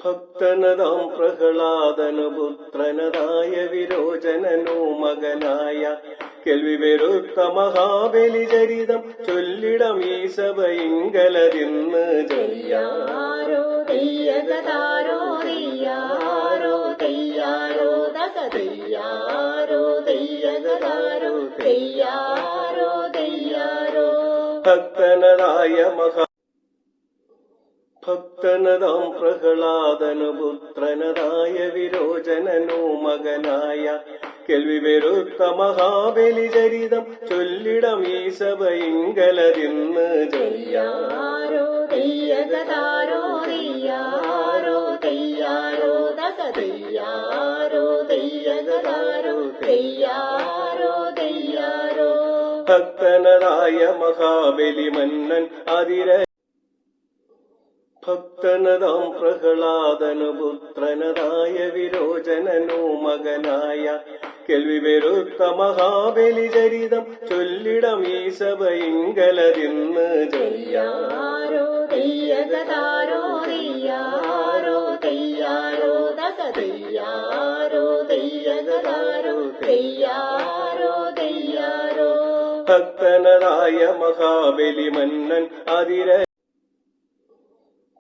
ഭക്തനതാം പ്രഹ്ലാദനു പുത്രനതായ വിരോചനനു മകനായ കേൾവി വെറുത്ത മഹാബലി ചരിതം ചൊല്ലിടം ഈ സഭയിങ്കലതിന്ന് തെയ്യാരോ തെയ്യകതാരോ തെയ്യാരോ തെയ്യാരോ തെയ്യാരോ തെയ്യകതാരോ തെയ്യാരോ തെയ്യാരോ ഭക്തനതായ ഭക്തനതാം പ്രഹ്ലാദനു പുത്രനതായ വിരോചനനു മകനായ കേൾവി വെറുത്ത മഹാബലി ചരിതം ചൊല്ലിടം ഈ സഭയിങ്കലതിന്ന് തെയ്യാരോ തെയ്യകതാരോ തെയ്യാരോ തെയ്യാരോ തെയ്യാരോ തെയ്യകതാരോ തെയ്യാരോ തെയ്യാരോ ഭക്തനതായ മഹാബലി മന്നൻ ഭക്തനതാം പ്രഹ്ലാദനു പുത്രനതായ വിരോചനനു മകനായ കേൾവി വെറുത്ത മഹാബലി ചരിതം ചൊല്ലിടം ഈ സഭയിങ്കലതിന്ന് തെയ്യാരോ തെയ്യകതാരോ തെയ്യാരോ തെയ്യാരോ തെയ്യാരോ തെയ്യകതാരോ തെയ്യാരോ തെയ്യാരോ ഭക്തനതായ മഹാബലി മന്നൻ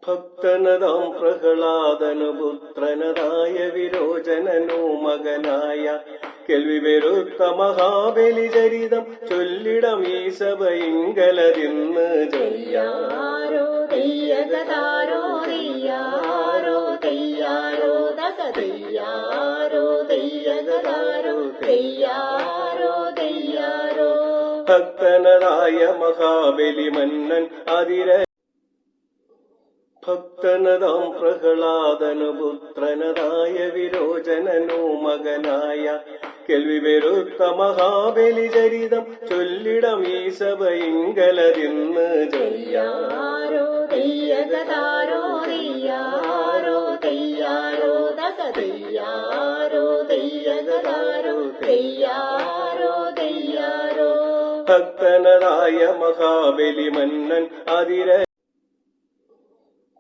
ഭക്തനതാം പ്രഹ്ലാദനു പുത്രനതായ വിരോചനനു മകനായ കേൾവി വെറുത്ത മഹാബലി ചരിതം ചൊല്ലിടം ഈ സഭയിങ്കലതിന്ന് തെയ്യാരോ തെയ്യകതാരോ തെയ്യാരോ തെയ്യാരോ തെയ്യാരോ തെയ്യകതാരോ തെയ്യാരോ തെയ്യാരോ ഭക്തനതായ മഹാബലി മന്നൻ ഭക്തനതാം പ്രഹ്ലാദനു പുത്രനതായ വിരോചനനു മകനായ കേൾവി വെറുത്ത മഹാബലി ചരിതം ചൊല്ലിടം ഈ സഭയിങ്കലതിന്ന് തെയ്യാരോ തെയ്യകതാരോ തെയ്യാരോ തെയ്യാരോ തെയ്യാരോ തെയ്യകതാരോ തെയ്യാരോ തെയ്യാരോ ഭക്തനതായ മഹാബലി മന്നൻ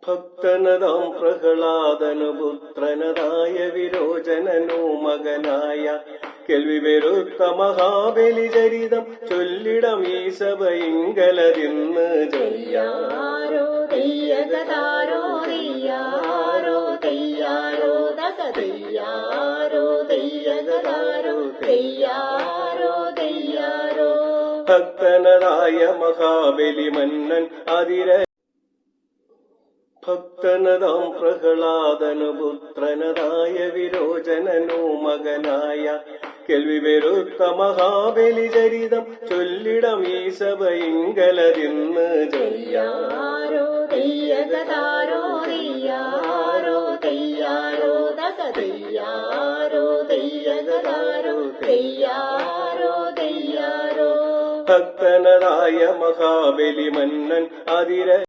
ഭക്തനതാം പ്രഹ്ലാദനു പുത്രനതായ വിരോചനനു മകനായ കേൾവി വെറുത്ത മഹാബലി ചരിതം ചൊല്ലിടം ഈ സഭയിങ്കലതിന്ന് തെയ്യാരോ തെയ്യകതാരോ തെയ്യാരോ തെയ്യാരോ തെയ്യാരോ തെയ്യകതാരോ തെയ്യാരോ തെയ്യാരോ ഭക്തനതായ മഹാബലി മന്നൻ ഭക്തനതാം പ്രഹ്ലാദനു പുത്രനതായ വിരോചനനു മകനായ കേൾവി വെറുത്ത മഹാബലി ചരിതം ചൊല്ലിടം ഈ സഭയിങ്കലതിന്ന് തെയ്യാരോ തെയ്യകതാരോ തെയ്യാരോ തെയ്യാരോ തെയ്യാരോ തെയ്യകതാരോ തെയ്യാരോ തെയ്യാരോ ഭക്തനതായ മഹാബലി മന്നൻ